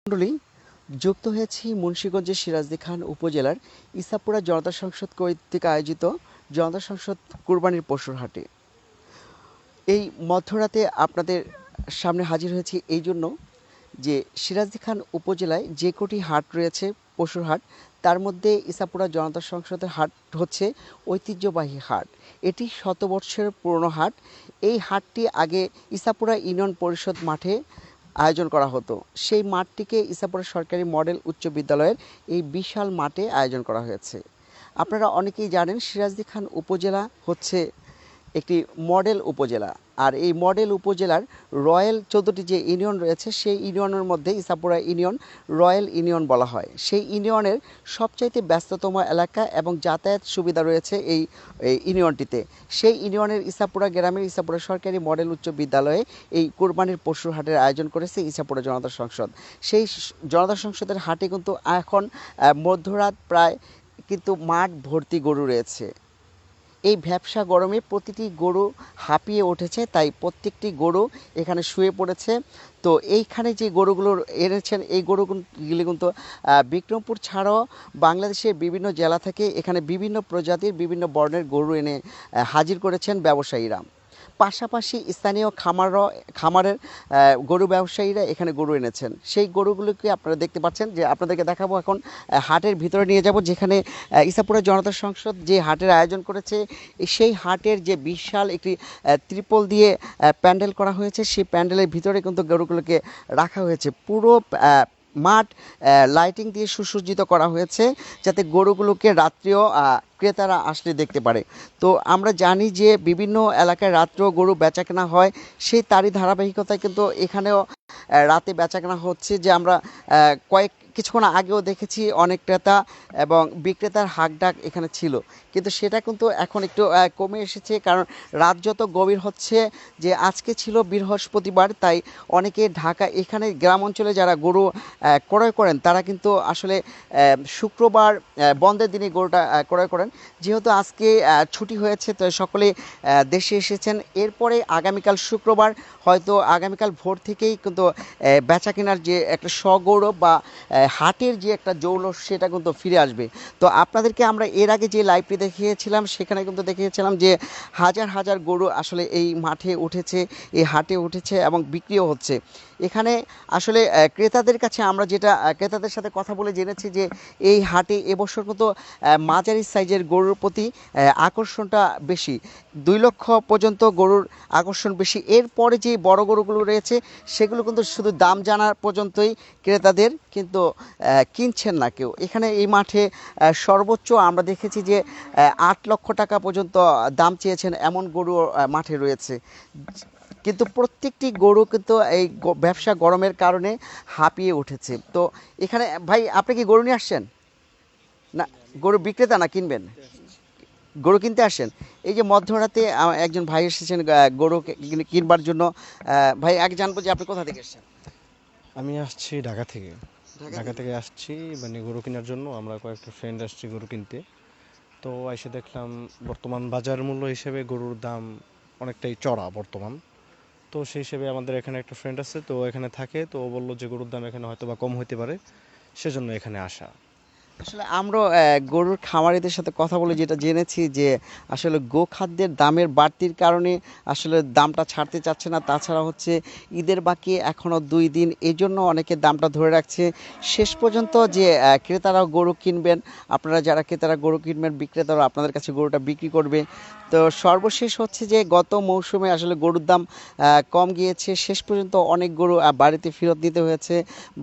মণ্ডলী যুক্ত হয়েছি মুন্সিগঞ্জের সিরাজদি খান উপজেলার ইসাপুরা জনতা সংসদ কর্তৃক আয়োজিত জনতা সংসদ কুরবানির পশুর হাটে। এই মধ্যরাতে আপনাদের সামনে হাজির হয়েছি এই জন্য যে সিরাজদি খান উপজেলায় যে কটি হাট রয়েছে পশুর হাট, তার মধ্যে ইসাপুরা জনতা সংসদের হাট হচ্ছে ঐতিহ্যবাহী হাট। এটি শতবর্ষের পুরনো হাট। এই হাটটি আগে ইসাপুরা ইউনিয়ন পরিষদ মাঠে আয়োজন করা হতো। সেই মাঠটিকে ইসাপুরা সরকারি মডেল উচ্চ বিদ্যালয়ের এই বিশাল মাঠে আয়োজন করা হয়েছে। আপনারা অনেকেই জানেন সিরাজদি খান উপজেলা হচ্ছে একটি মডেল উপজেলা, আর এই মডেল উপজেলার রয়্যাল 14টি যে ইউনিয়ন রয়েছে সেই ইউনিয়নের মধ্যে ইসাপুরা ইউনিয়ন রয়্যাল ইউনিয়ন বলা হয়। সেই ইউনিয়নের সবচাইতে ব্যস্ততম এলাকা এবং যাতায়াত সুবিধা রয়েছে এই ইউনিয়নটিতে। সেই ইউনিয়নের ইসাপুরা গ্রামের ইসাপুরা সরকারি মডেল উচ্চ বিদ্যালয়ে এই কুরবানির পশুর হাটের আয়োজন করেছে ইসাপুরা জনতা সংসদ। সেই জনতা সংসদের হাটে কিন্তু এখন মধ্যরাত প্রায় কিন্তু মাঠ ভর্তি গরু রয়েছে। এই ভ্যাপসা গরমে প্রতিটি গরু হাঁপিয়ে উঠেছে, তাই প্রত্যেকটি গরু এখানে শুয়ে পড়েছে। তো এইখানে যে গরুগুলো এনেছেন এই গরুগুলি কিন্তু বিক্রমপুর ছাড়াও বাংলাদেশের বিভিন্ন জেলা থেকে এখানে বিভিন্ন প্রজাতির বিভিন্ন বর্ণের গরু এনে হাজির করেছেন ব্যবসায়ীরা। পাশাপাশি স্থানীয় খামারের গরু ব্যবসায়ীরা এখানে গরু এনেছেন। সেই গরুগুলোকে আপনারা দেখতে পাচ্ছেন, যে আপনাদেরকে দেখাবো এখন হাটের ভিতরে নিয়ে যাব, যেখানে ইসাপুরা জনতা সংসদ যে হাটের আয়োজন করেছে সেই হাটের যে বিশাল একটি ত্রিপল দিয়ে প্যান্ডেল করা হয়েছে, সেই প্যান্ডেলের ভিতরে কিন্তু গরুগুলোকে রাখা হয়েছে। পুরো মাঠ লাইটিং দিয়ে সুসজ্জিত করা হয়েছে, যাতে গরুগুলোকে রাত্রেও ক্রেতারা আসলে দেখতে পারে। তো আমরা জানি যে বিভিন্ন এলাকায় রাত্রেও গরু বেচাকেনা হয়, সেই তারই ধারাবাহিকতায় কিন্তু এখানেও রাতে বেচাকেনা হচ্ছে। যে আমরা কিছুক্ষণ আগেও দেখেছি অনেক ক্রেতা এবং বিক্রেতার হাকডাক এখানে ছিল, কিন্তু সেটা কিন্তু এখন একটু কমে এসেছে, কারণ রাত যত গভীর হচ্ছে। যে আজকে ছিল বৃহস্পতিবার, তাই অনেকে ঢাকা এখানে গ্রাম অঞ্চলে যারা গরু ক্রয় করেন তারা কিন্তু আসলে শুক্রবার বন্ধের দিনে গরুটা ক্রয় করেন। যেহেতু আজকে ছুটি হয়েছে, তো সকলে দেশে এসেছেন। এরপরে আগামীকাল শুক্রবার হয়তো আগামীকাল ভোর থেকেই কিন্তু বেচা কেনার যে একটা সগৌরব বা হাটের যে একটা জৌলস সেটা কিন্তু ফিরে আসবে। তো আপনাদেরকে আমরা এর আগে যে লাইভটি দেখিয়েছিলাম সেখানে কিন্তু দেখিয়েছিলাম যে হাজার হাজার গরু আসলে এই মাঠে উঠেছে, এই হাটে উঠেছে এবং বিক্রিও হচ্ছে। এখানে আসলে ক্রেতাদের কাছে আমরা যেটা ক্রেতাদের সাথে কথা বলে জেনেছি যে এই হাটে এবছর কিন্তু মাঝারি সাইজের গরুর প্রতি আকর্ষণটা বেশি। 2 লক্ষ পর্যন্ত গরুর আকর্ষণ বেশি। এরপরে যে বড় গরুগুলো রয়েছে সেগুলো কিন্তু শুধু দাম জানার পর্যন্তই ক্রেতাদের, কিন্তু কিনছেন না কেউ। এখানে এই মাঠে সর্বোচ্চ আমরা দেখেছি যে 8 লক্ষ টাকা পর্যন্ত দাম চেয়েছেন এমন গরু মাঠে রয়েছে। কিন্তু প্রত্যেকটি গরু কিন্তু এই ব্যবসা গরমের কারণে হাঁপিয়ে উঠেছে। তো এখানে ভাই, আপনি কি গরু নিয়ে আসছেন না গরু বিক্রেতা না কিনবেন? গরু কিনতে আসেন। এই যে মধ্যরাতে একজন ভাই এসেছেন গরু কিনবার জন্য। ভাই আগে জানবো যে আপনি কোথা থেকে এসেছেন? আমি আসছি ঢাকা থেকে। ঢাকা থেকে আসছি মানে গরু কেনার জন্য। আমরা কয়েকটা ফ্রেন্ড আসছি গরু কিনতে। তো এসে দেখলাম বর্তমান বাজার মূল্য হিসেবে গরুর দাম অনেকটাই চড়া বর্তমান। তো সেই হিসেবে আমাদের এখানে একটা ফ্রেন্ড আছে, তো এখানে থাকে। তো ও বললো যে গরুর দাম এখানে হয়তো বা কম হতে পারে, সেজন্য এখানে আসা। আসলে আমরা গরুর খামারিদের সাথে কথা বলে যেটা জেনেছি যে আসলে গোখাদ্যের দামের বাড়তির কারণে আসলে দামটা ছাড়তে চাচ্ছে না। তাছাড়া হচ্ছে ঈদের বাকি এখনও 2 দিন, এই জন্য অনেকে দামটা ধরে রাখছে শেষ পর্যন্ত। যে ক্রেতারাও গরু কিনবেন, আপনারা যারা ক্রেতারা গরু কিনবেন, বিক্রেতারা আপনাদের কাছে গরুটা বিক্রি করবে। তো সর্বশেষ হচ্ছে যে গত মৌসুমে আসলে গরুর দাম কম গিয়েছে, শেষ পর্যন্ত অনেক গরু বাড়িতে ফেরত দিতে হয়েছে।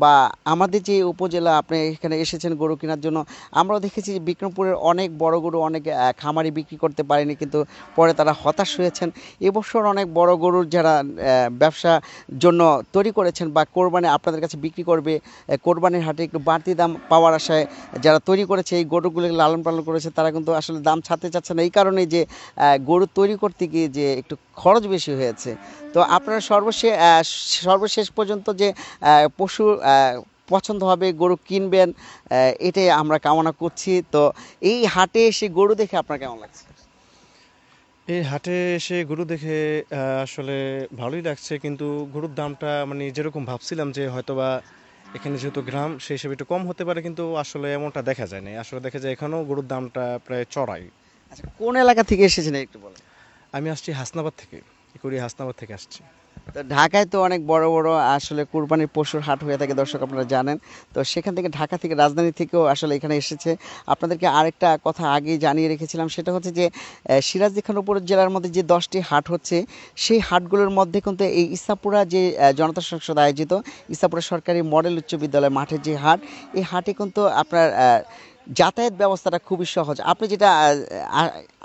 বা আমাদের যে উপজেলা, আপনি এখানে এসেছেন গরু কেনার জন্য, আমরাও দেখেছি যে বিক্রমপুরের অনেক বড় গরু অনেক খামারি বিক্রি করতে পারেনি, কিন্তু পরে তারা হতাশ হয়েছেন। এবছর অনেক বড় গরুর যারা ব্যবসা জন্য তৈরি করেছেন বা কোরবানি আপনাদের কাছে বিক্রি করবে, কোরবানির হাটে একটু বাড়তি দাম পাওয়ার আশায় যারা তৈরি করেছে, এই গরুগুলোকে লালন পালন করেছে, তারা কিন্তু আসলে দাম ছাড়তে চাচ্ছে না। এই কারণে যে গরু তৈরি করতে গিয়ে যে একটু খরচ বেশি হয়েছে। তো আপনারা সর্বশেষ পর্যন্ত যে পশু পছন্দ হবে, গরু কিনবেন, এটাই আমরা কামনা করছি। তো এই হাটে এসে গরু দেখে আপনার কেমন লাগছে? এই হাটে এসে গরু দেখে আসলে ভালোই লাগছে, কিন্তু গরুর দামটা মানে যেরকম ভাবছিলাম যে হয়তোবা এখানে যেহেতু গ্রাম সেই হিসেবে একটু কম হতে পারে, কিন্তু আসলে এমনটা দেখা যায় না। আসলে দেখা যায় এখানেও গরুর দামটা প্রায় চড়াই। আচ্ছা, কোন এলাকা থেকে এসেছেন একটু বলেন। আমি আসছি হাসনাবাদ থেকে, ইকুরি হাসনাবাদ থেকে আসছি। তো ঢাকায় তো অনেক বড় বড় আসলে কুরবানির পশুর হাট হয়ে থাকে, দর্শক আপনারা জানেন। তো সেখান থেকে ঢাকা থেকে রাজধানী থেকেও আসলে এখানে এসেছে। আপনাদেরকে আরেকটা কথা আগেই জানিয়ে রেখেছিলাম, সেটা হচ্ছে যে সিরাজদি খান উপজেলার মধ্যে যে 10টি হাট হচ্ছে, সেই হাটগুলোর মধ্যে কিন্তু এই ইসাপুরা যে জনতা সংসদ আয়োজিত ইসাপুরা সরকারি মডেল উচ্চ বিদ্যালয় মাঠের যে হাট, এই হাটে কিন্তু আপনার যাতায়াত ব্যবস্থাটা খুবই সহজ। আপনি যেটা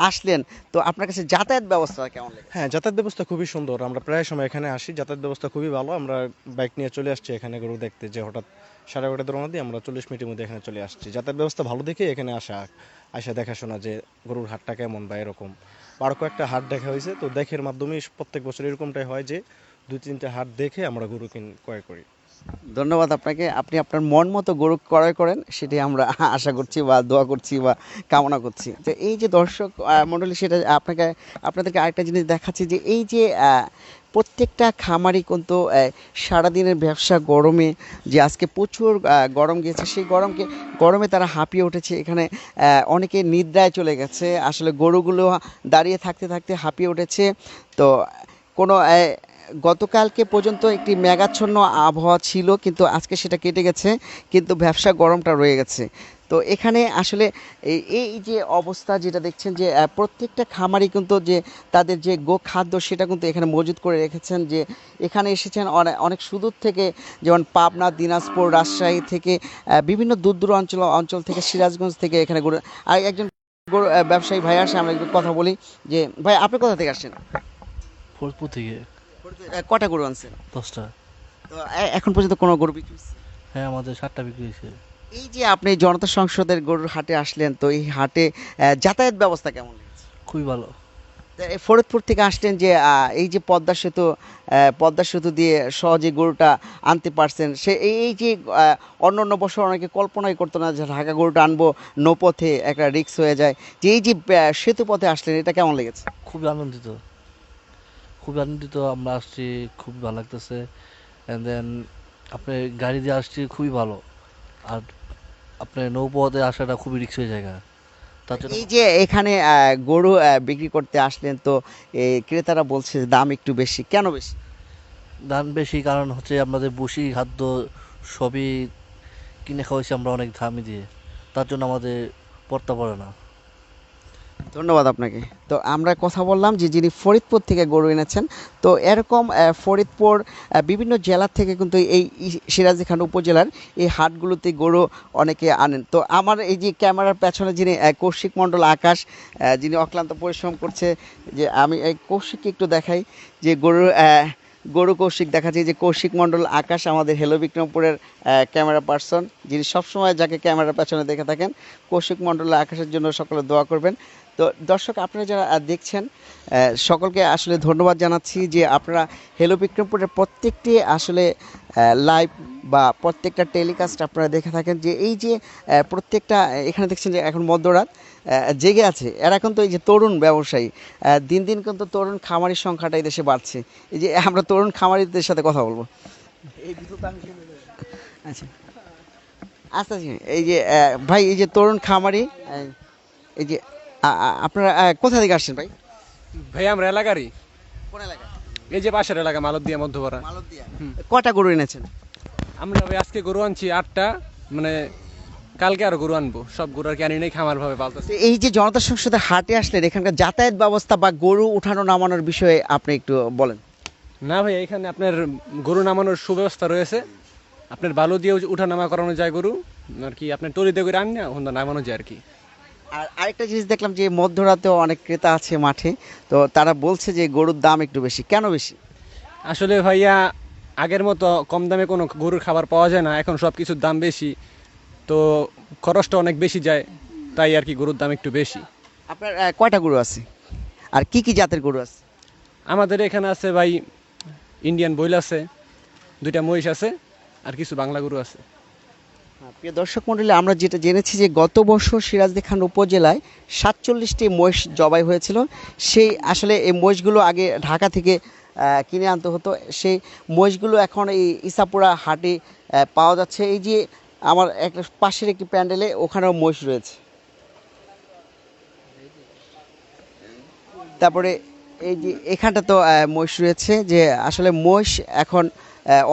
আসলেন, তো আপনার কাছে যাতায়াত ব্যবস্থাটা কেমন লেগেছে? হ্যাঁ, যাতায়াত ব্যবস্থা খুবই সুন্দর। আমরা প্রায় সময় এখানে আসি, যাতায়াত ব্যবস্থা খুবই ভালো। আমরা বাইক নিয়ে চলে আসছি এখানে গরু দেখতে, যে হঠাৎ 11:30 রওনা দিয়ে আমরা 40 মিনিটের মধ্যে এখানে চলে আসছি। যাতায়াত ব্যবস্থা ভালো দেখে এখানে আসা দেখাশোনা যে গরুর হাটটা কেমন বা এরকম। আরও কয়েকটা হাট দেখা হয়েছে, তো দেখের মাধ্যমেই প্রত্যেক বছর এরকমটাই হয় যে 2-3টা হাট দেখে আমরা গরু ক্রয় করি। ধন্যবাদ আপনাকে। আপনি আপনার মন মতো গরু ক্রয় করেন, সেটাই আমরা আশা করছি বা দোয়া করছি বা কামনা করছি। তো এই যে দর্শক মণ্ডলী, সেটা আপনাদেরকে আরেকটা জিনিস দেখাচ্ছি, যে এই যে প্রত্যেকটা খামারই কিন্তু সারাদিনের ব্যবসা গরমে, যে আজকে প্রচুর গরম গিয়েছে, সেই গরমে তারা হাঁপিয়ে উঠেছে। এখানে অনেকে নিদ্রায় চলে গেছে, আসলে গরুগুলো দাঁড়িয়ে থাকতে থাকতে হাঁপিয়ে উঠেছে। তো কোনো গতকালকে পর্যন্ত একটি মেঘাচ্ছন্ন আবহাওয়া ছিল, কিন্তু আজকে সেটা কেটে গেছে, কিন্তু ব্যবসা গরমটা রয়ে গেছে। তো এখানে আসলে এই যে অবস্থা যেটা দেখছেন, যে প্রত্যেকটা খামারই কিন্তু যে তাদের যে খাদ্য সেটা কিন্তু এখানে মজুত করে রেখেছেন। যে এখানে এসেছেন অনেক অনেক সুদূর থেকে, যেমন পাবনা, দিনাজপুর, রাজশাহী থেকে, বিভিন্ন দূর দূর অঞ্চল থেকে, সিরাজগঞ্জ থেকে এখানে আর একজন ব্যবসায়ী ভাই আসে, আমরা একটু কথা বলি। যে ভাই, আপনি কোথা থেকে আসছেন? ফরিদপুর থেকে। কটা গরু আনছেন? 10টা। তো এখন পর্যন্ত কোনো গরু বিক্রি হচ্ছে? হ্যাঁ, আমাদের 7টা বিক্রি হয়েছে। এই যে আপনি জনতা সংসদের গরুর হাটে আসলেন, তো এই হাটে যাতায়াত ব্যবস্থা কেমন লেগেছে? খুবই ভালো। তো এই ফরিদপুর থেকে আসলেন, যে এই যে পদ্মা সেতু দিয়ে সহজে গরুটা আনতে পারছেন, এই যে অন্য অন্য বছর অনেকে কল্পনাই করতো না যে ঢাকা গরুটা আনবো নৌপথে, একটা রিস্ক হয়ে যায়, যে এই যে সেতু পথে আসলেন, এটা কেমন লেগেছে? খুবই আনন্দিত। খুবই আনন্দিত আমরা আসছি, খুবই ভালো লাগতেছে। অ্যান্ড দেন আপনি গাড়ি দিয়ে আসছি, খুবই ভালো। আর আপনার নৌপথে আসাটা খুবই রিস্ক হয়ে জায়গা, তার জন্য। এই যে এখানে গরু বিক্রি করতে আসলেন, তো ক্রেতারা বলছে যে দাম একটু বেশি, কেন বেশি? দাম বেশি কারণ হচ্ছে আমাদের বসি খাদ্য সবই কিনে খাওয়াইছি আমরা অনেক দামি দিয়ে, তার জন্য আমাদের পড়তে পারে না। ধন্যবাদ আপনাকে। তো আমরা কথা বললাম যে যিনি ফরিদপুর থেকে গরু এনেছেন, তো এরকম ফরিদপুর বিভিন্ন জেলা থেকে কিন্তু এই সিরাজদি খান উপজেলার এই হাটগুলোতে গরু অনেকে আনেন। তো আমার এই যে ক্যামেরার পেছনে যিনি কৌশিক মণ্ডল আকাশ, যিনি অক্লান্ত পরিশ্রম করছে, যে আমি এই কৌশিককে একটু দেখাই, যে গরু কৌশিক দেখাচ্ছি, যে কৌশিক মণ্ডল আকাশ আমাদের হেলো বিক্রমপুরের ক্যামেরা পার্সন, যিনি সবসময় যাকে ক্যামেরার পেছনে দেখে থাকেন। কৌশিক মণ্ডল আকাশের জন্য সকলে দোয়া করবেন। তো দর্শক, আপনারা যারা দেখছেন, সকলকে আসলে ধন্যবাদ জানাচ্ছি, যে আপনারা হেলো বিক্রমপুরের প্রত্যেকটি আসলে লাইভ বা প্রত্যেকটা টেলিকাস্ট আপনারা দেখে থাকেন। যে এই যে প্রত্যেকটা এখানে দেখছেন যে এখন মধ্যরাত জেগে আছে, এরা কিন্তু এই যে তরুণ ব্যবসায়ী, দিন দিন কিন্তু তরুণ খামারির সংখ্যাটা এই দেশে বাড়ছে। এই যে আমরা তরুণ খামারিদের সাথে কথা বলবো। আচ্ছা আচ্ছা, এই যে ভাই, এই যে তরুণ খামারি, এই যে আপনারা কোথা থেকে আসছেন ভাই? ভাই আমরা এলাকারই, কোন এলাকা? এই যে পাশের এলাকা মালদিয়া মধ্যপাড়া। মালদিয়া। কটা গরু এনেছেন? আমরা ভাই আজকে গরু আনছি 8টা, মানে কালকে আরো গরু আনবো। সব গরু আর কি আনি নাই, খামার ভাবে পালতেছি। তো এই যে জনতা সংসদের হাটে আসলেন, এখানকার যাতায়াত ব্যবস্থা বা গরু উঠানো নামানোর বিষয়ে আপনি একটু বলেন। না ভাই, এখানে আপনার গরু নামানোর সুব্যবস্থা রয়েছে। আপনার বালু দিয়ে উঠানামা করানো যায় গরু, আর কি আপনার টলিতে করে আনি না, ওখানে নামানো যায় আর কি। আর আরেকটা জিনিস দেখলাম, যে মধ্যরাতেও অনেক ক্রেতা আছে মাঠে, তো তারা বলছে যে গরুর দাম একটু বেশি, কেন বেশি? আসলে ভাইয়া আগের মতো কম দামে কোনো গরুর খাবার পাওয়া যায় না, এখন সব কিছুর দাম বেশি, তো খরচটা অনেক বেশি যায়, তাই আর কি গরুর দাম একটু বেশি। আপনার কয়টা গরু আছে, আর কি কি জাতের গরু আছে? আমাদের এখানে আছে ভাই ইন্ডিয়ান বইল আছে, 2টা মহিষ আছে, আর কিছু বাংলা গরু আছে। প্রিয় দর্শক মণ্ডলী, আমরা যেটা জেনেছি, যে গত বছর সিরাজদি খান উপজেলায় 47টি মহিষ জবাই হয়েছিল। সেই আসলে এই মহিষগুলো আগে ঢাকা থেকে কিনে আনতে হতো, সেই মহিষগুলো এখন এই ইসাপুরা হাটে পাওয়া যাচ্ছে। এই যে আমার একটা পাশের একটি প্যান্ডেলে ওখানেও মহিষ রয়েছে। তারপরে এই যে এখানটা তো মহিষ রয়েছে, যে আসলে মহিষ এখন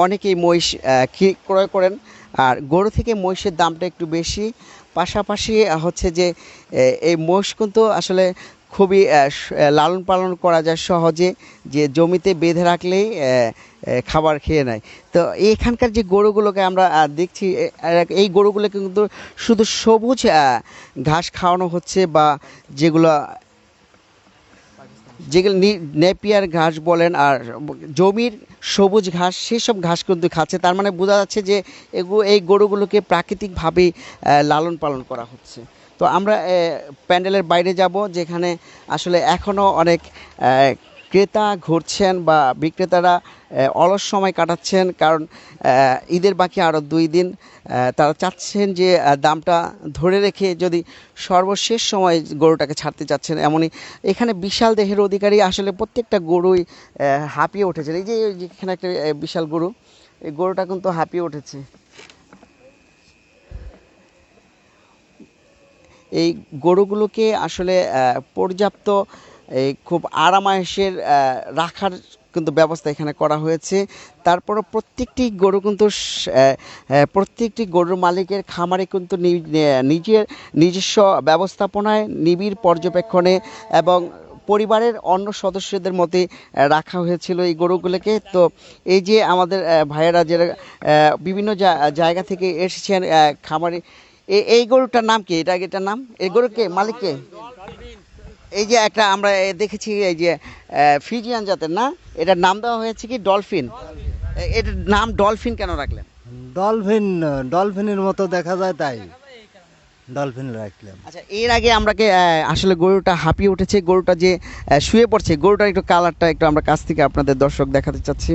অনেকেই মহিষ ক্রয় করেন। আর গরু থেকে মহিষের দামটা একটু বেশি। পাশাপাশি হচ্ছে যে এই মহিষ কিন্তু আসলে খুবই লালন পালন করা যায় সহজে, যে জমিতে বেঁধে রাখলেই খাবার খেয়ে নেয়। তো এখানকার যে গরুগুলোকে আমরা দেখছি, এই গরুগুলোকে কিন্তু শুধু সবুজ ঘাস খাওয়ানো হচ্ছে, বা যেগুলো যেগুলো নেপিয়ার ঘাস বলেন আর জমির সবুজ ঘাস, সেই সব ঘাস কিন্তু খাচ্ছে। তার মানে বোঝা যাচ্ছে যে এই গরুগুলোকে প্রাকৃতিকভাবেই লালন পালন করা হচ্ছে। তো আমরা প্যান্ডেলের বাইরে যাব, যেখানে আসলে এখনও অনেক ক্রেতা ঘুরছেন বা বিক্রেতারা অলস সময় কাটাচ্ছেন, কারণ ঈদের বাকি আরও 2 দিন। তারা চাচ্ছেন যে দামটা ধরে রেখে যদি সর্বশেষ সময় গরুটাকে ছাড়তে চাচ্ছেন। এমনই এখানে বিশাল দেহের অধিকারী আসলে প্রত্যেকটা গরুই হাঁপিয়ে উঠেছে। এই যে এখানে একটা বিশাল গরু, এই গরুটা কিন্তু হাঁপিয়ে উঠেছে। এই গরুগুলোকে আসলে পর্যাপ্ত খুব আরামায়েশের রাখার কিন্তু ব্যবস্থা এখানে করা হয়েছে। তারপরও প্রত্যেকটি গরুর মালিকের খামারে কিন্তু নিজের নিজস্ব ব্যবস্থাপনায়, নিবিড় পর্যবেক্ষণে এবং পরিবারের অন্য সদস্যদের মতে রাখা হয়েছিল এই গরুগুলোকে। তো এই যে আমাদের ভাইয়েরা যারা বিভিন্ন জায়গা থেকে এসেছেন খামারে, এই গরুটার নাম কি? এটার নাম, এই গরুকে মালিককে? এই যে একটা আমরা দেখেছি, এই যে ফিজিয়ান জাতের না, এটার নাম দেওয়া হয়েছে কি ডলফিন। এটার নাম ডলফিন কেন রাখলেন? ডলফিন, ডলফিনের মতো দেখা যায় তাই ডলফিন রাখলাম। আচ্ছা, এর আগে আমরা আসলে গরুটা হাঁপিয়ে উঠেছে, গরুটা যে শুয়ে পড়ছে, গরুটার একটু কালারটা একটু আমরা কাছ থেকে আপনাদের দর্শক দেখাতে চাচ্ছি।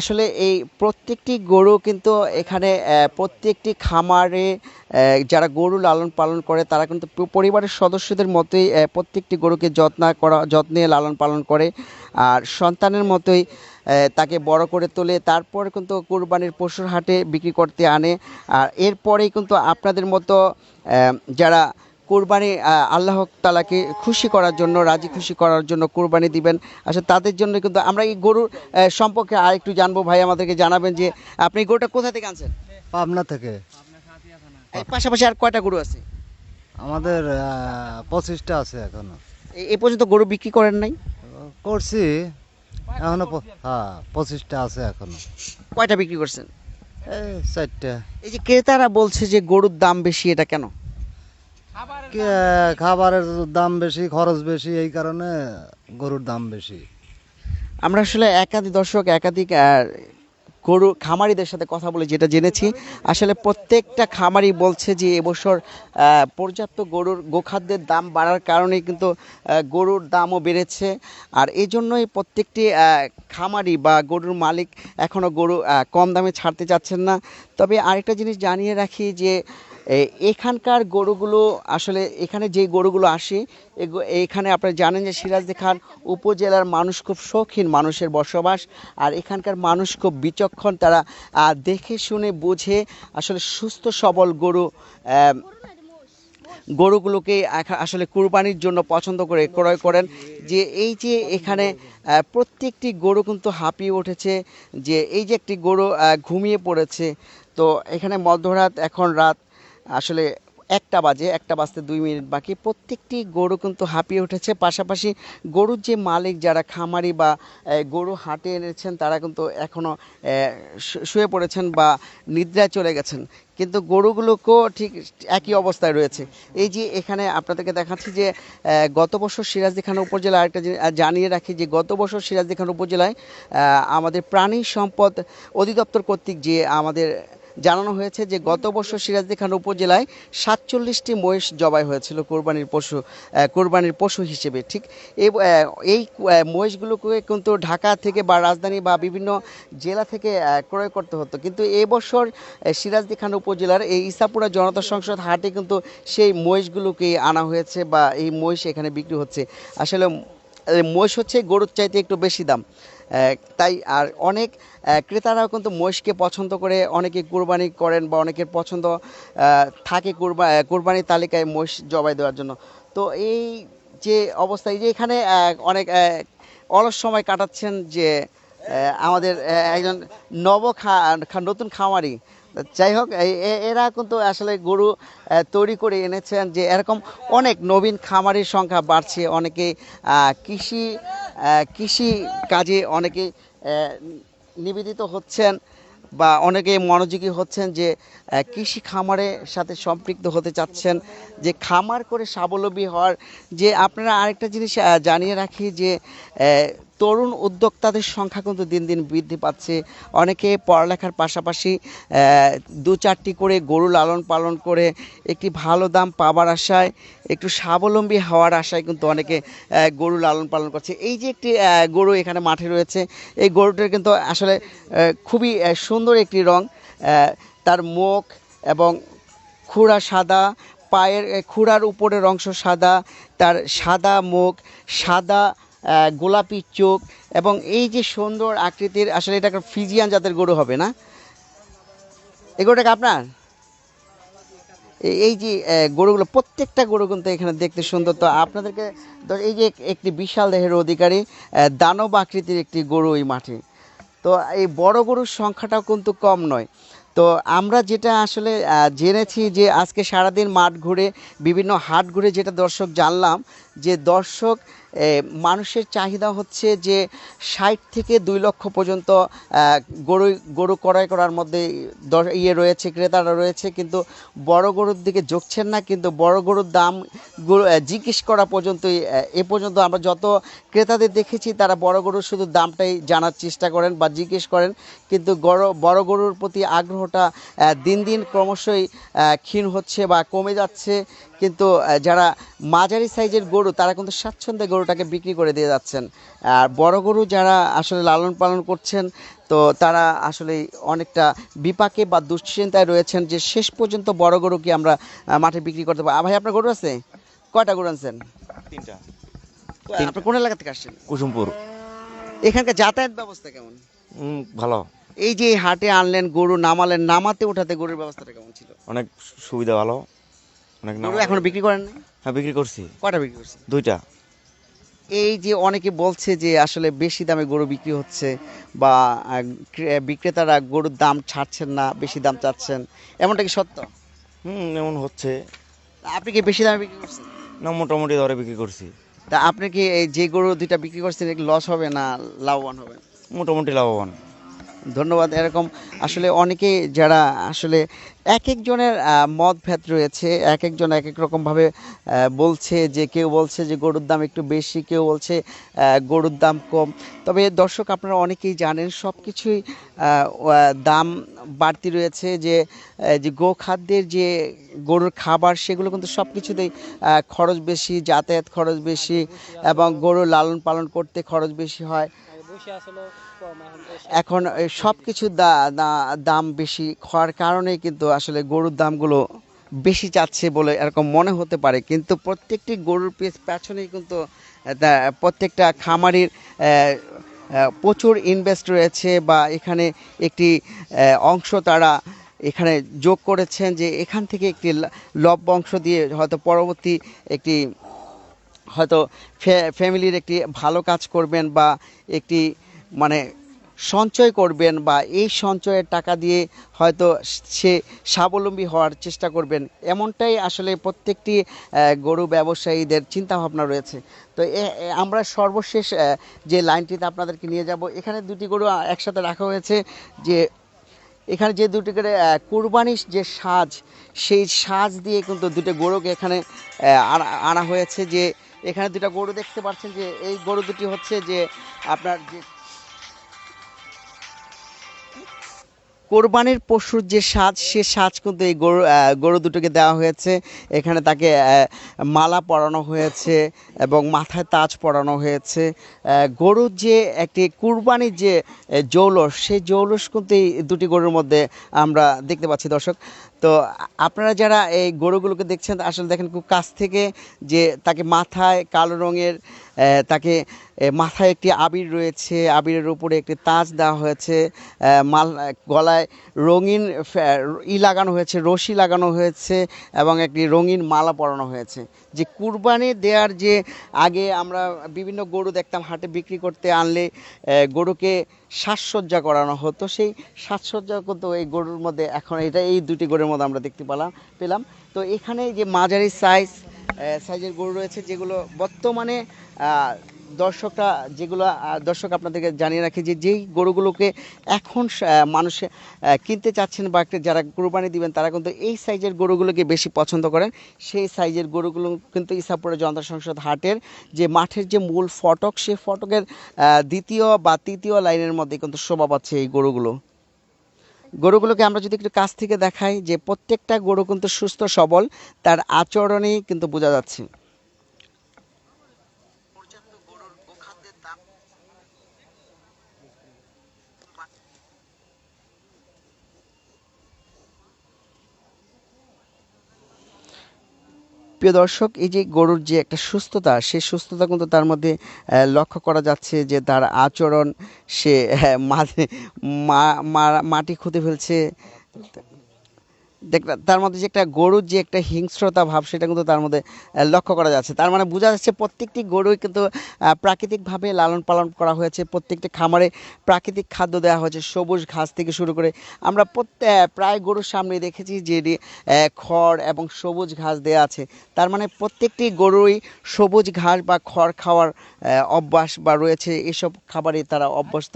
আসলে এই প্রত্যেকটি গরু কিন্তু এখানে প্রত্যেকটি খামারে যারা গরু লালন পালন করে তারা কিন্তু পরিবারের সদস্যদের মতোই প্রত্যেকটি গরুকে যত্নে লালন পালন করে, আর সন্তানের মতোই তাকে বড় করে তোলে। তারপর কিন্তু কুরবানির পশুর হাটে বিক্রি করতে আনে। আর এরপরেই কিন্তু আপনাদের মতো যারা কোরবানি আল্লাহ তাআলাকে খুশি করার জন্য, রাজি খুশি করার জন্য কোরবানি দিবেন, আসলে তাদের জন্য কিন্তু আমরা এই গরুর সম্পর্কে আর একটু জানবো। ভাই আমাদেরকে জানাবেন যে আপনি এই গরুটা কোথা থেকে আনছেন? পাবনা থেকে। এর পাশাপাশি আর কয়টা গরু আছে? আমাদের 25টা আছে এখনো। এই পর্যন্ত গরু বিক্রি করেন নাই? করছি এখনো, হ্যাঁ 25টা আছে এখনো। কয়টা বিক্রি করছেন? এই 4টা। এই যে ক্রেতারা বলছে যে গরুর দাম বেশি, এটা কেন? খাবারের দাম বেশি, খরচ বেশি, এই কারণে গরুর দাম বেশি। আমরা আসলে একাধিক গরু খামারিদের সাথে কথা বলে যেটা জেনেছি, আসলে প্রত্যেকটা খামারি বলছে যে এবছর পর্যাপ্ত গোখাদ্যের দাম বাড়ার কারণেই কিন্তু গরুর দামও বেড়েছে। আর এই জন্যই প্রত্যেকটি খামারি বা গরুর মালিক এখনও গরু কম দামে ছাড়তে চাচ্ছেন না। তবে আরেকটা জিনিস জানিয়ে রাখি যে এখানকার গরুগুলো আসলে, এখানে যে গরুগুলো আসে এখানে আপনারা জানেন যে সিরাজদি খান উপজেলার মানুষ খুব শৌখিন মানুষের বসবাস। আর এখানকার মানুষ খুব বিচক্ষণ, তারা দেখে শুনে বুঝে আসলে সুস্থ সবল গরুগুলোকে আসলে কুরবানির জন্য পছন্দ করে ক্রয় করেন। যে এই যে এখানে প্রত্যেকটি গরু কিন্তু হাঁপিয়ে উঠেছে, যে এই যে একটি গরু ঘুমিয়ে পড়েছে। তো এখানে মধ্যরাত, এখন রাত আসলে 1টা বাজে, 1টা বাজতে 2 মিনিট বাকি। প্রত্যেকটি গরু কিন্তু হাঁপিয়ে উঠেছে। পাশাপাশি গরুর যে মালিক, যারা খামারি বা গরু হাটে এনেছেন, তারা কিন্তু এখনও শুয়ে পড়েছেন বা নিদ্রায় চলে গেছেন, কিন্তু গরুগুলোকেও ঠিক একই অবস্থায় রয়েছে। এই যে এখানে আপনাদেরকে দেখাচ্ছি যে গত বছর সিরাজদি খান উপজেলায়, আরেকটা জানিয়ে রাখি যে গত বছর সিরাজদি খান উপজেলায় আমাদের প্রাণী সম্পদ অধিদপ্তর কর্তৃক যে আমাদের জানানো হয়েছে যে গত বছর সিরাজদিখান উপজেলায় 47টি মহিষ জবাই হয়েছিল কোরবানির পশু হিসেবে। ঠিক এই মহিষগুলোকে কিন্তু ঢাকা থেকে বা রাজধানী বা বিভিন্ন জেলা থেকে ক্রয় করতে হতো, কিন্তু এবছর সিরাজদিখান উপজেলার এই ইসাপুরা জনতা সংসদ হাটে কিন্তু সেই মহিষগুলোকে আনা হয়েছে বা এই মহিষ এখানে বিক্রি হচ্ছে। আসলে মহিষ হচ্ছে গরুর চাইতে একটু বেশি দাম, তাই আর অনেক ক্রেতারাও কিন্তু মহিষকে পছন্দ করে, অনেকে কুরবানি করেন বা অনেকের পছন্দ থাকে কুরবানির তালিকায় মহিষ জবাই দেওয়ার জন্য। তো এই যে অবস্থা, এই যে এখানে অনেক অলস সময় কাটাচ্ছেন যে আমাদের একজন নতুন খামারি। যাই হোক, এরা কিন্তু আসলে গরু তৈরি করে এনেছেন, যে এরকম অনেক নবীন খামারির সংখ্যা বাড়ছে। অনেকে কৃষি কাজে অনেকে নিবেদিত হচ্ছেন বা অনেকে মনোযোগী হচ্ছেন, যে কৃষি খামারের সাথে সম্পৃক্ত হতে চাচ্ছেন, যে খামার করে স্বাবলম্বী হওয়ার। যে আপনারা আরেকটা জিনিস জানিয়ে রাখি, যে তরুণ উদ্যোক্তাদের সংখ্যা কিন্তু দিন দিন বৃদ্ধি পাচ্ছে। অনেকে পড়ালেখার পাশাপাশি 2-4টি করে গরু লালন পালন করে একটি ভালো দাম পাবার আশায়, একটু স্বাবলম্বী হওয়ার আশায় কিন্তু অনেকে গরু লালন পালন করছে। এই যে একটি গরু এখানে মাঠে রয়েছে, এই গরুটার কিন্তু আসলে খুবই সুন্দর একটি রং। তার মুখ এবং খুরা সাদা, পায়ের খুরার উপরের অংশ সাদা, তার সাদা মুখ, সাদা গোলাপি চোখ এবং এই যে সুন্দর আকৃতির, আসলে এটা একটা ফ্রিজিয়ান জাতের গরু হবে না? এই গরুটাকে আপনার এই যে গরুগুলো, প্রত্যেকটা গরু কিন্তু এখানে দেখতে সুন্দর। তো আপনাদেরকে এই যে একটি বিশাল দেহের অধিকারী দানব আকৃতির একটি গরু এই মাঠে। তো এই বড় গরুর সংখ্যাটাও কিন্তু কম নয়। তো আমরা যেটা আসলে জেনেছি, যে আজকে সারাদিন মাঠ ঘুরে বিভিন্ন হাট ঘুরে যেটা দর্শক জানলাম, যে দর্শক মানুষের চাহিদা হচ্ছে যে 60 থেকে 2 লক্ষ পর্যন্ত গরু ক্রয় করার মধ্যে রয়েছে, ক্রেতারা রয়েছে, কিন্তু বড় গরুর দিকে ঝুঁকছেন না। কিন্তু বড় গরুর দাম জিজ্ঞেস করা পর্যন্তই, এ পর্যন্ত আমরা যত ক্রেতাদের দেখেছি তারা বড় গরুর শুধু দামটাই জানার চেষ্টা করেন বা জিজ্ঞেস করেন, কিন্তু বড় গরুর প্রতি আগ্রহটা দিন দিন ক্রমশই ক্ষীণ হচ্ছে বা কমে যাচ্ছে। কিন্তু যারা মাঝারি সাইজের গরু তারা কিন্তু স্বাচ্ছন্দ্যে গরুটাকে বিক্রি করে দিয়ে যাচ্ছেন। আর বড় গরু যারা আসলে লালন পালন করছেন, তো তারা আসলে অনেকটা বিপাকে বা দুশ্চিন্তায় রয়েছেন, যে শেষ পর্যন্ত বড় গরু কি আমরা মাঠে বিক্রি করতে পারবো। ভাই, আপনার গরু আছে? কয়টা গরু আনছেন? 3টা। আপনি কোন এলাকা থেকে আসছেন? কুসুমপুর। এখানকার যাতায়াত ব্যবস্থা কেমন? ভালো। এই যে হাটে আনলেন গরু, নামালেন, নামাতে ওঠাতে গরুর ব্যবস্থাটা কেমন ছিল? অনেক সুবিধা, ভালো। অনেক গরু এখনো বিক্রি করেন না? হ্যাঁ, বিক্রি করছি। কয়টা বিক্রি করছেন? 2টা। এই যে অনেকে বলছে যে আসলে বেশি দামে গরু বিক্রি হচ্ছে বা বিক্রেতারা গরুর দাম ছাড়ছেন না, বেশি দাম চাচ্ছেন, এমনটা কি সত্য? এমন হচ্ছে। আপনি কি বেশি দামে বিক্রি করছেন? না, মোটামুটি দরে বিক্রি করছি। তা আপনি কি এই যে গরু 2টা বিক্রি করছেন, লস হবে না লাভবান হবে? মোটামুটি লাভবান। ধন্যবাদ। এরকম আসলে অনেকেই যারা আসলে এক একজনের মতভেদ রয়েছে, এক একজন এক এক রকমভাবে বলছে, যে কেউ বলছে যে গরুর দাম একটু বেশি, কেউ বলছে গরুর দাম কম। তবে দর্শক, আপনারা অনেকেই জানেন সব কিছুই দাম বাড়তি রয়েছে, যে গোখাদ্যের যে গরুর খাবার, সেগুলো কিন্তু সব কিছুতেই খরচ বেশি, যাতায়াত খরচ বেশি এবং গরু লালন পালন করতে খরচ বেশি হয়। এখন সব কিছুর দাম বেশি হওয়ার কারণে কিন্তু আসলে গরুর দামগুলো বেশি চাচ্ছে বলে এরকম মনে হতে পারে, কিন্তু প্রত্যেকটি গরুর পেছনেই কিন্তু প্রত্যেকটা খামারির প্রচুর ইনভেস্ট রয়েছে বা এখানে একটি অংশ তারা এখানে যোগ করেছেন, যে এখান থেকে একটি লভ্য অংশ দিয়ে হয়তো পরবর্তী একটি হয়তো ফ্যামিলির একটি ভালো কাজ করবেন বা একটি মানে সঞ্চয় করবেন, বা এই সঞ্চয়ের টাকা দিয়ে হয়তো সে স্বাবলম্বী হওয়ার চেষ্টা করবেন, এমনটাই আসলে প্রত্যেকটি গরু ব্যবসায়ীদের চিন্তাভাবনা রয়েছে। তো আমরা সর্বশেষ যে লাইনটিতে আপনাদেরকে নিয়ে যাব, এখানে 2টি গরু একসাথে রাখা হয়েছে, যে এখানে যে 2টি করে কুরবানির যে সাজ, সেই সাজ দিয়ে কিন্তু 2টি গরুকে এখানে আনা হয়েছে। যে এখানে 2টা গরু দেখতে পাচ্ছেন, যে এই গরু দুটি হচ্ছে যে আপনার যে কোরবানির পশুর যে সাজ সে সাজ কিন্তু এই গরু দুটোকে দেওয়া হয়েছে। এখানে তাকে মালা পরানো হয়েছে এবং মাথায় তাজ পরানো হয়েছে। গরুর যে একটি কুরবানির যে জৌলস, সেই জৌলস কিন্তু এই দুটি গরুর মধ্যে আমরা দেখতে পাচ্ছি দর্শক। তো আপনারা যারা এই গরুগুলোকে দেখছেন আসলে দেখেন খুব কাছ থেকে যে তাকে মাথায় কালো রঙের তাকে মাথায় একটি আবির রয়েছে, আবিরের উপরে একটি তাজ দেওয়া হয়েছে, গলায় রঙিন লাগানো হয়েছে, রশি লাগানো হয়েছে এবং একটি রঙিন মালা পরানো হয়েছে। যে কুরবানি দেওয়ার যে আগে আমরা বিভিন্ন গরু দেখতাম হাটে বিক্রি করতে আনলে গরুকে সাজসজ্জা করানো হতো, সেই সাজসজ্জা কিন্তু এই গরুর মধ্যে এখন এই দুটি গরুর মধ্যে আমরা দেখতে পেলাম। তো এখানে যে মাঝারি সাইজের গরু রয়েছে যেগুলো বর্তমানে দর্শক আপনাদেরকে জানিয়ে রাখি যে যেই গরুগুলোকে এখন মানুষে কিনতে চাচ্ছেন বা যারা কুরবানি দিবেন তারা কিন্তু এই সাইজের গরুগুলোকে বেশি পছন্দ করেন। সেই সাইজের গরুগুলো কিন্তু ইসাপুরা জনতা সংসদ হাটের যে মাঠের যে মূল ফটক, সেই ফটকের দ্বিতীয় বা তৃতীয় লাইনের মধ্যে কিন্তু শোভা পাচ্ছে এই গরুগুলোকে আমরা যদি একটু কাছ থেকে দেখাই যে প্রত্যেকটা গরু কিন্তু সুস্থ সবল, তার আচরণেই কিন্তু বোঝা যাচ্ছে। প্রিয় দর্শক, এই যে গরুর যে একটা সুস্থতা, সেই সুস্থতা কিন্তু তার মধ্যে লক্ষ্য করা যাচ্ছে যে তার আচরণ, সে মাটি খুঁড়ে ফেলছে। তার মধ্যে যে একটা গরুর যে একটা হিংস্রতা ভাব সেটা কিন্তু তার মধ্যে লক্ষ্য করা যাচ্ছে। তার মানে বোঝা যাচ্ছে প্রত্যেকটি গরুই কিন্তু প্রাকৃতিকভাবে লালন পালন করা হয়েছে। প্রত্যেকটি খামারে প্রাকৃতিক খাদ্য দেওয়া হয়েছে, সবুজ ঘাস থেকে শুরু করে আমরা প্রায় গরুর সামনে দেখেছি যে খড় এবং সবুজ ঘাস দেওয়া আছে। তার মানে প্রত্যেকটি গরুই সবুজ ঘাস বা খড় খাওয়ার অভ্যাস বা রয়েছে, এসব খাবারই তারা অভ্যস্ত,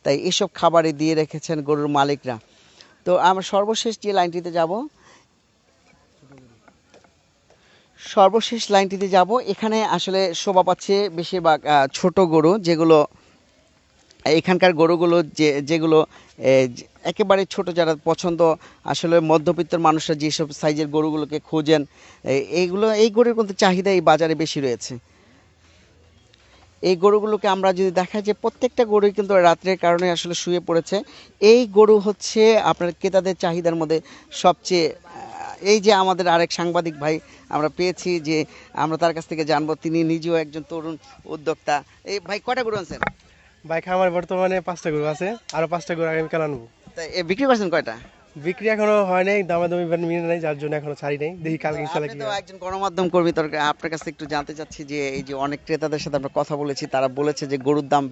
তাই এসব খাবারই দিয়ে রেখেছেন গরুর মালিকরা। তো আমরা সর্বশেষ লাইনটিতে যাব, এখানে আসলে শোভা পাচ্ছে বেশিরভাগ ছোট গরু, যেগুলো এখানকার গরুগুলো যেগুলো একেবারে ছোট, যারা পছন্দ আসলে মধ্যবিত্তের মানুষরা যেসব সাইজের গরুগুলোকে খোঁজেন, এই গরুর কিন্তু চাহিদা এই বাজারে বেশি রয়েছে। এই গরুগুলোকে আমরা যদি দেখাই যে প্রত্যেকটা গরুই কিন্তু রাত্রের কারণে আসলে শুয়ে পড়েছে। এই গরু হচ্ছে আপনার ক্রেতাদের চাহিদার মধ্যে সবচেয়ে। এই যে আমাদের আরেক সাংবাদিক ভাই আমরা পেয়েছি, যে আমরা তার কাছ থেকে জানবো, তিনি নিজেও একজন তরুণ উদ্যোক্তা। এই ভাই কয়টা গরু আনছেন? বাইক আমার বর্তমানে 5টা গরু আছে, আরো 5টা গরু আগামীকাল আনবো। তাই বিক্রি করছেন কয়টা? বিক্রি এখনো হয় নাই, দামাদামি মিলে নাই, যার জন্য এখনো ছাড়ি নাই, দেখি কালকে ইনশাআল্লাহ আপনি কি তো হয়। একজন গণমাধ্যম কর্মী, তো আপনার কাছে একটু জানতে চাচ্ছি যে এই যে অনেক ক্রেতাদের সাথে আমরা কথা বলেছি, তারা বলেছে যে গরুর দাম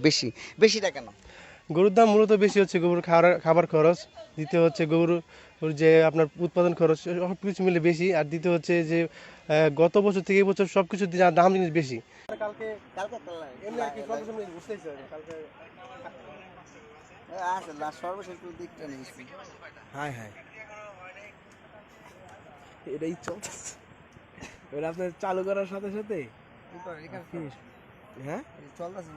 বেশিটা কেন? গরুর দাম মূলত বেশি হচ্ছে গরুর খাবার খরচ, দ্বিতীয় হচ্ছে গরুর যে আপনার উৎপাদন খরচ, সব কিছু মিলে বেশি। আর দ্বিতীয় হচ্ছে যে গত বছর থেকে এই বছর সব কিছু দাম জিনিস বেশি। কালকে এমনি আর কি সর্বশেষ বুঝতেইছে কালকে সর্বশেষ দিকটা নেই। হ্যাঁ হ্যাঁ, এটাই চলতেছে। এবার আপনার চালু করার সাথে সাথে হ্যাঁ চলতেছে।